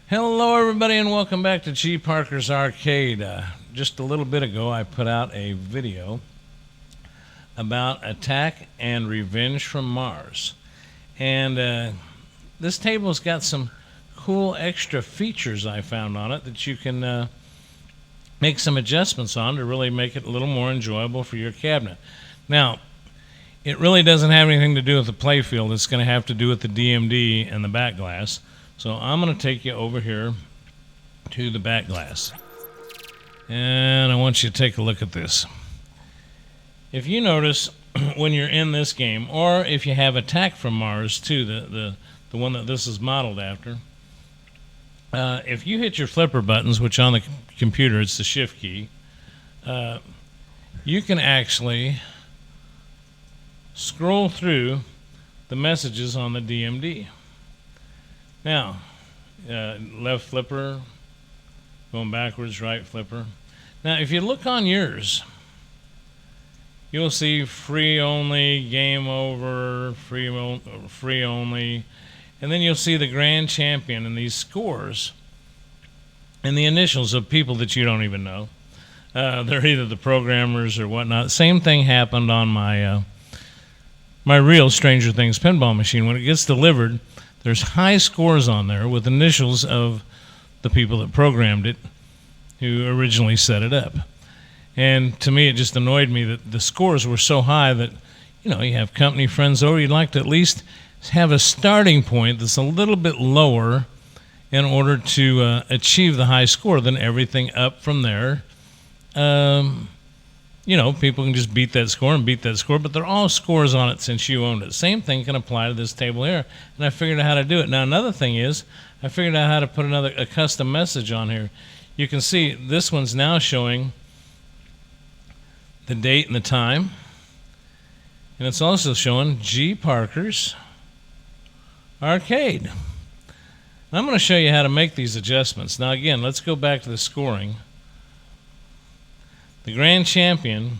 Hello, everybody, and welcome back to G.Parkers Arcade. Just a little bit ago, I put out a video about Attack and Revenge from Mars. And this table's got some cool extra features I found on it that you can make some adjustments on to really make it a little more enjoyable for your cabinet. Now, it really doesn't have anything to do with the playfield. It's going to have to do with the DMD and the back glass. So I'm going to take you over here to the back glass. And I want you to take a look at this. If you notice when you're in this game, or if you have Attack from Mars too, the one that this is modeled after, if you hit your flipper buttons, which on the computer it's the shift key, you can actually scroll through the messages on the DMD. Now, left flipper, going backwards, right flipper. Now, if you look on yours, you'll see free only, game over, free only, and then you'll see the grand champion and these scores and the initials of people that you don't even know. They're either the programmers or whatnot. Same thing happened on my my real Stranger Things pinball machine. When it gets delivered, there's high scores on there with initials of the people that programmed it, who originally set it up. And to me, it just annoyed me that the scores were so high that, you know, you have company friends over, you'd like to at least have a starting point that's a little bit lower in order to achieve the high score. Then everything up from there, you know, people can just beat that score and beat that score, but they're all scores on it since you owned it. Same thing can apply to this table here, and I figured out how to do it. Now, another thing is, I figured out how to put a custom message on here. You can see this one's now showing the date and the time, and it's also showing G.Parkers Arcade. I'm going to show you how to make these adjustments. Now, again, let's go back to the scoring. The grand champion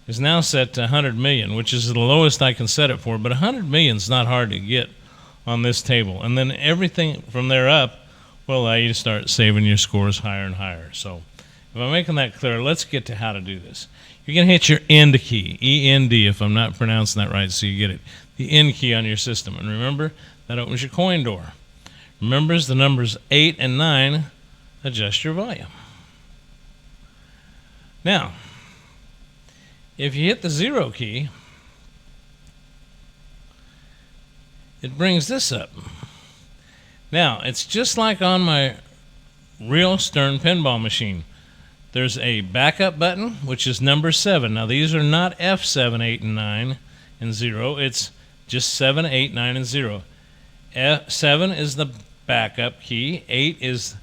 is now set to 100 million, which is the lowest I can set it for, but 100 million is not hard to get on this table. And then everything from there up will allow you to start saving your scores higher and higher. So if I'm making that clear, let's get to how to do this. You're going to hit your end key, E-N-D, if I'm not pronouncing that right, so you get it. The end key on your system. And remember, that opens your coin door. Remember, as the numbers 8 and 9, adjust your volume. Now, if you hit the 0 key, it brings this up. Now, it's just like on my real Stern pinball machine. There's a backup button, which is number 7. Now, these are not F7, 8, and 9, and 0. It's just 7, 8, 9, and 0. F7 is the backup key. 8 is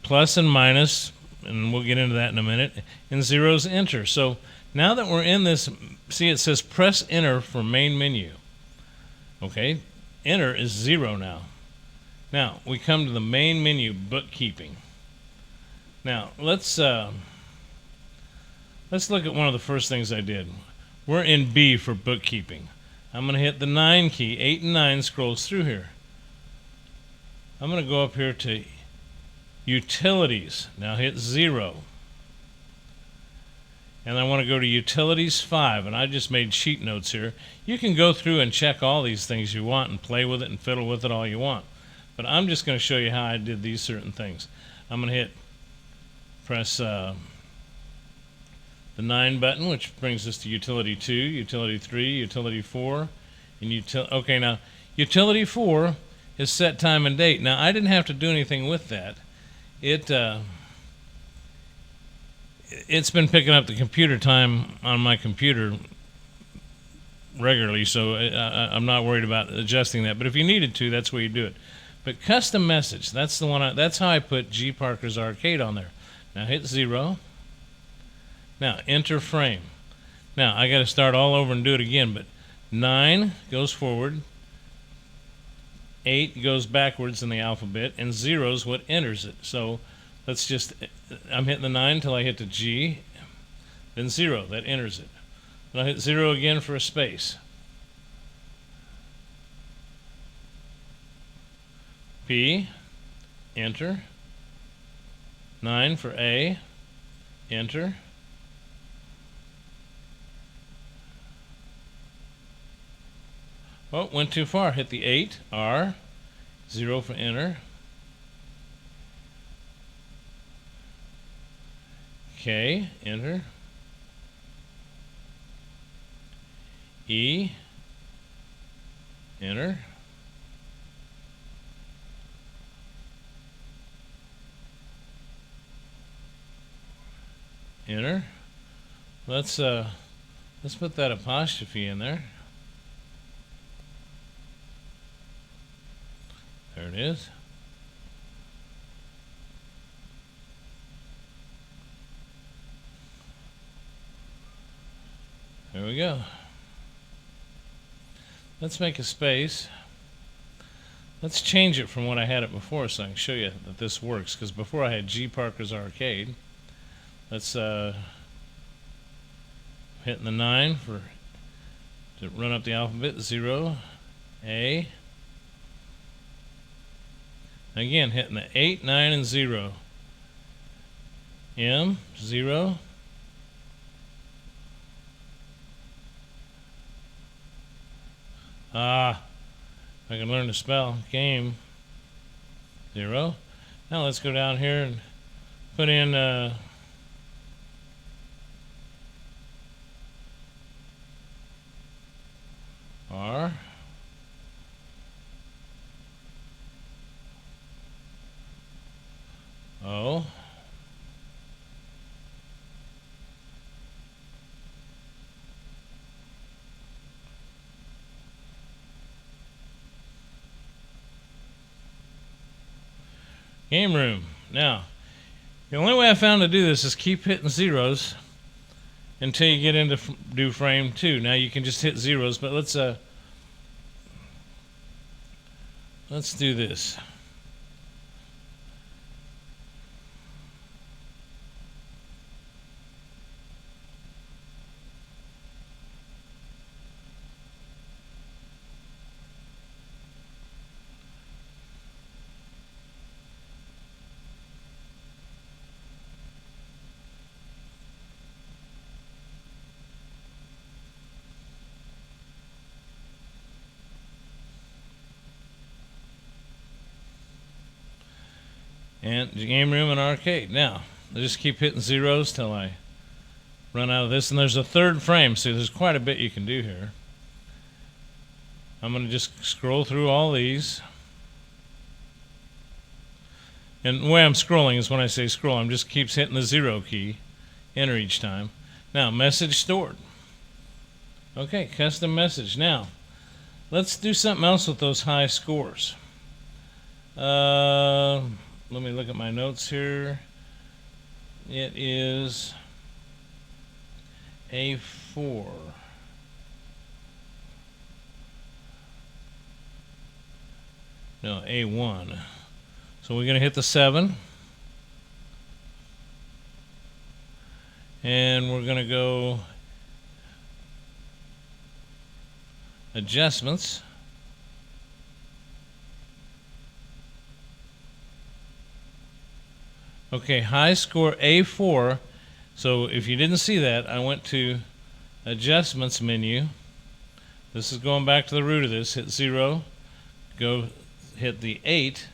plus and minus, and we'll get into that in a minute, and 0 is enter. So now that we're in this, see it says press enter for main menu. Okay, enter is 0 now. Now we come to the main menu, bookkeeping. Now let's look at one of the first things I did. We're in B for bookkeeping. I'm going to hit the 9 key. 8 and 9 scrolls through here. I'm going to go up here to Utilities. Now hit 0. And I want to go to Utilities 5. And I just made sheet notes here. You can go through and check all these things you want and play with it and fiddle with it all you want. But I'm just going to show you how I did these certain things. I'm going to press the 9 button, which brings us to Utility 2, Utility 3, Utility 4, and okay, now Utility 4 is set time and date. Now I didn't have to do anything with that. It's been picking up the computer time on my computer regularly, so I'm not worried about adjusting that. But if you needed to, that's where you do it. But custom message, that's the one. That's how I put G.Parkers Arcade on there. Now hit 0. Now enter frame. Now I got to start all over and do it again. But 9 goes forward, 8 goes backwards in the alphabet, and 0 is what enters it. So let's just, I'm hitting the 9 until I hit the G, then 0, that enters it. Then I'll hit 0 again for a space. P, enter. 9 for A, enter. Oh, went too far. Hit the 8, R, 0 for enter. K, enter. E, enter. Enter. Let's put that apostrophe in there. There it is. There we go. Let's make a space. Let's change it from what I had it before so I can show you that this works, because before I had G.Parkers Arcade. Let's hitting the 9 to run up the alphabet. 0, A. Again, hitting the 8, 9, and 0. M, 0. I can learn to spell. Game, 0. Now let's go down here and put in R, O, game room. Now, the only way I found to do this is keep hitting zeros until you get into do frame 2. Now you can just hit zeros, but let's do this. And game room and arcade. Now, I just keep hitting zeros till I run out of this. And there's a third frame, so there's quite a bit you can do here. I'm going to just scroll through all these. And the way I'm scrolling is when I say scroll, I'm just keeps hitting the 0 key, enter each time. Now, message stored. Okay, custom message. Now, let's do something else with those high scores. Let me look at my notes here. It is A4. No, A1. So we're going to hit the 7. And we're going to go adjustments. Okay, high score A4. So if you didn't see that, I went to adjustments menu. This is going back to the root of this. Hit 0. Go hit the 8.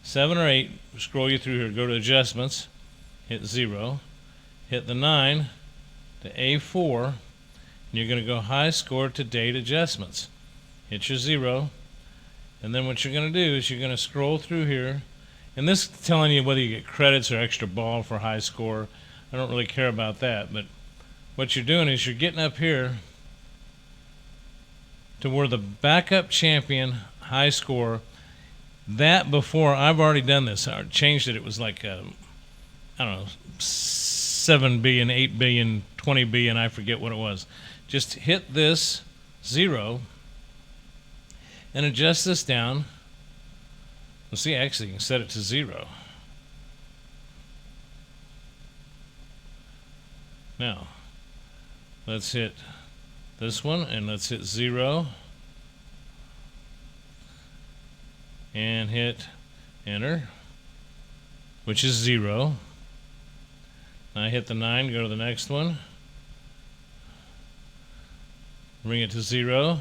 7 or 8. Scroll you through here. Go to adjustments. Hit 0. Hit the 9 to A4. And you're going to go high score to date adjustments. Hit your 0. And then what you're going to do is you're going to scroll through here. And this is telling you whether you get credits or extra ball for high score. I don't really care about that, but what you're doing is you're getting up here to where the backup champion high score, that before, I've already done this. I changed it. It was like, I don't know, 7 billion, 8 billion, 20 billion, I forget what it was. Just hit this 0 and adjust this down. Well, see, actually, you can set it to 0. Now, let's hit this one, and let's hit 0. And hit enter. which is 0. Now I hit the 9, go to the next one. Bring it to 0.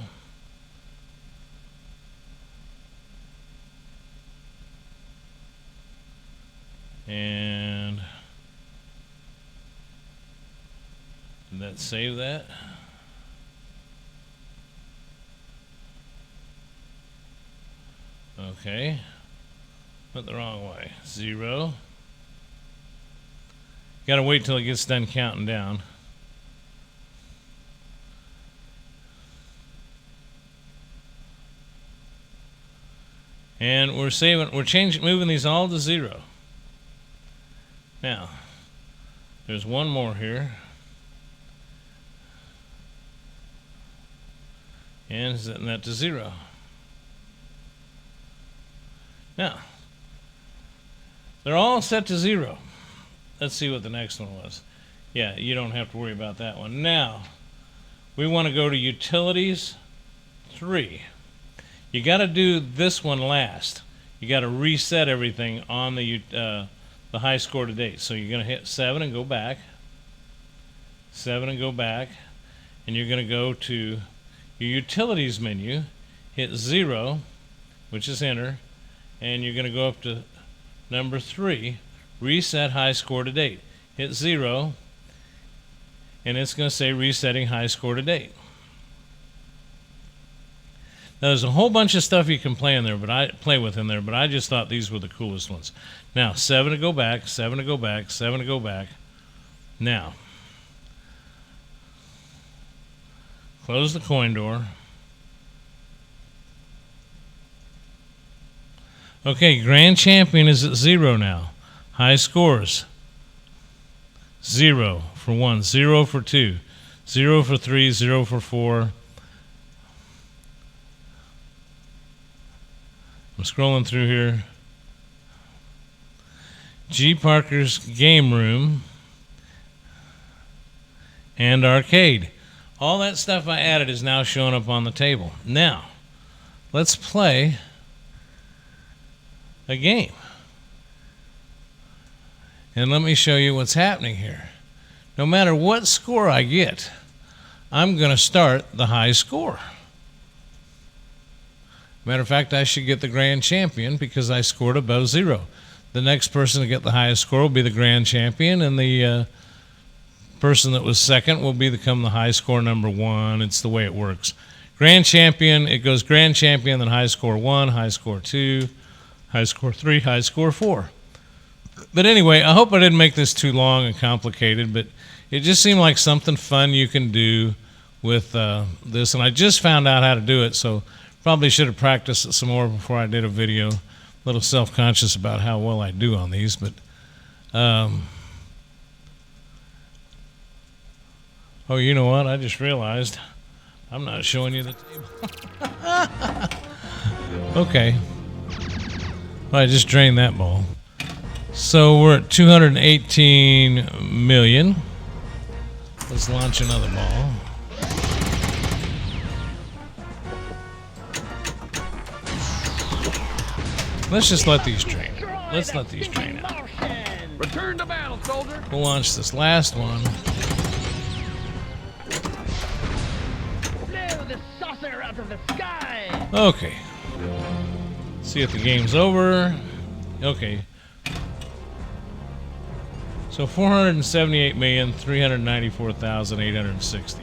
And did that save that? Okay. Went the wrong way. 0. Gotta wait till it gets done counting down. And we're moving these all to 0. Now, there's one more here. And setting that to 0. Now, they're all set to 0. Let's see what the next one was. Yeah, you don't have to worry about that one. Now, we want to go to Utilities 3. You got to do this one last. You got to reset everything on the high score to date. So you're going to hit 7 and go back. 7 and go back. And you're going to go to your Utilities menu, hit 0, which is enter, and you're going to go up to number 3, reset high score to date. Hit 0, and it's going to say resetting high score to date. Now there's a whole bunch of stuff you can play with in there, but I just thought these were the coolest ones. Now 7 to go back, 7 to go back, 7 to go back. Now close the coin door. Okay, Grand Champion is at 0 now. High scores. 0 for 1, 0 for 2, 0 for 3, 0 for 4. I'm scrolling through here. G.Parkers Game Room and Arcade. All that stuff I added is now showing up on the table. Now, let's play a game. And let me show you what's happening here. No matter what score I get, I'm going to start the high score. Matter of fact, I should get the Grand Champion because I scored above 0. The next person to get the highest score will be the Grand Champion, and the person that was second will become the high score number 1. It's the way it works. Grand Champion, it goes Grand Champion, then high score 1, high score 2, high score 3, high score 4. But anyway, I hope I didn't make this too long and complicated, but it just seemed like something fun you can do with this, and I just found out how to do it, so probably should have practiced it some more before I did a video. A little self-conscious about how well I do on these, but oh, you know what? I just realized I'm not showing you the table. Okay. Well, I just drained that ball. So we're at 218 million. Let's launch another ball. Let's just let these drain. Let's let these drain out. Return to battle, soldier. We'll launch this last one. Blow the saucer out of the sky. Okay. See if the game's over. Okay. So 478,394,860.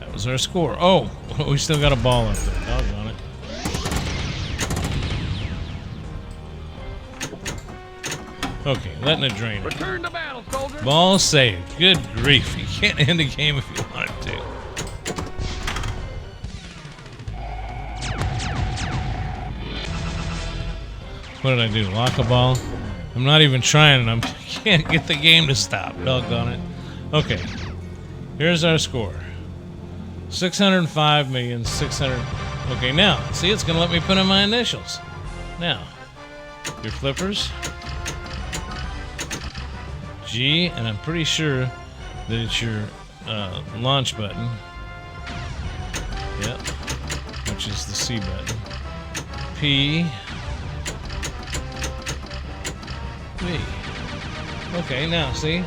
That was our score. Oh, we still got a ball up there. Doggone it. Okay, letting it drain. Return to battle, soldier. Ball saved. Good grief. You can't end the game if you wanted to. What did I do? Lock a ball? I'm not even trying, and I can't get the game to stop. Doggone it. Okay. Here's our score. 605,600,000. Okay, now, see, it's going to let me put in my initials. Now, your flippers. G, and I'm pretty sure that it's your launch button. Yep. Which is the C button. P. V. Okay, now see?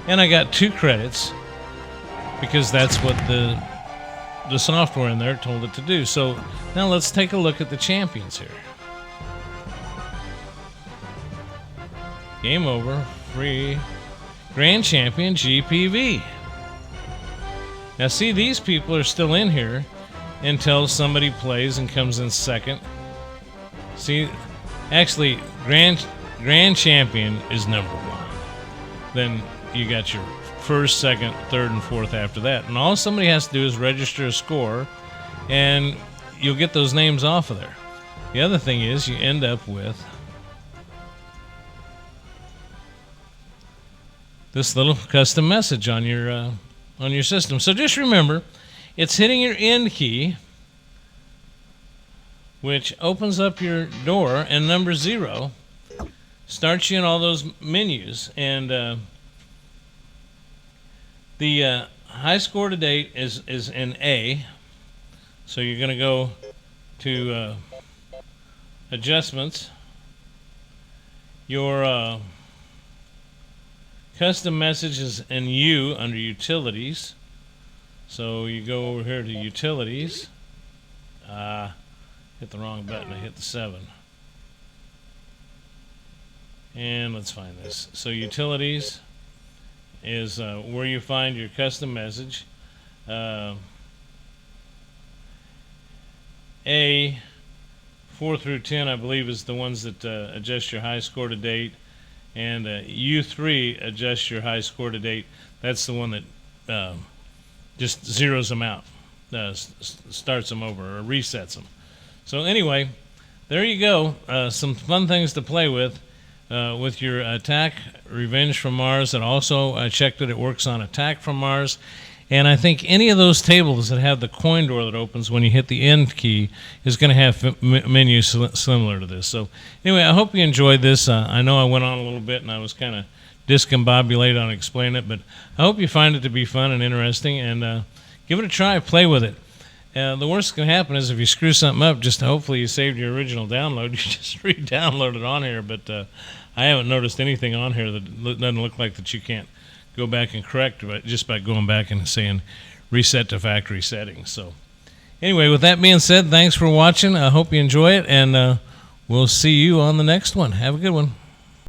And I got 2 credits because that's what the software in there told it to do. So now let's take a look at the champions here. Game over. Free. Grand Champion GPV. Now see, these people are still in here until somebody plays and comes in second. See, actually, Grand Champion is number 1. Then you got your first, second, third, and fourth after that. And all somebody has to do is register a score, and you'll get those names off of there. The other thing is you end up with this little custom message on your system. So just remember, it's hitting your end key, which opens up your door, and number 0 starts you in all those menus. And the high score to date is in A. So you're going to go to adjustments. Your custom message is in U under utilities. So you go over here to utilities. Hit the wrong button. I hit the 7. And let's find this. So utilities is where you find your custom message. A 4 through 10, I believe, is the ones that adjust your high score to date, and U3 adjusts your high score to date. That's the one that just zeroes them out, starts them over, or resets them. So anyway, there you go. Some fun things to play with your Attack Revenge from Mars. And also, I checked it works on Attack from Mars. And I think any of those tables that have the coin door that opens when you hit the end key is going to have menus similar to this. So anyway, I hope you enjoyed this. I know I went on a little bit and I was kind of discombobulated on explaining it, but I hope you find it to be fun and interesting, and give it a try, play with it. The worst that can happen is if you screw something up, just hopefully you saved your original download, you just re-download it on here, but I haven't noticed anything on here that doesn't look like that you can't go back and correct just by going back and saying reset to factory settings. So anyway, with that being said, thanks for watching. I hope you enjoy it, and we'll see you on the next one. Have a good one.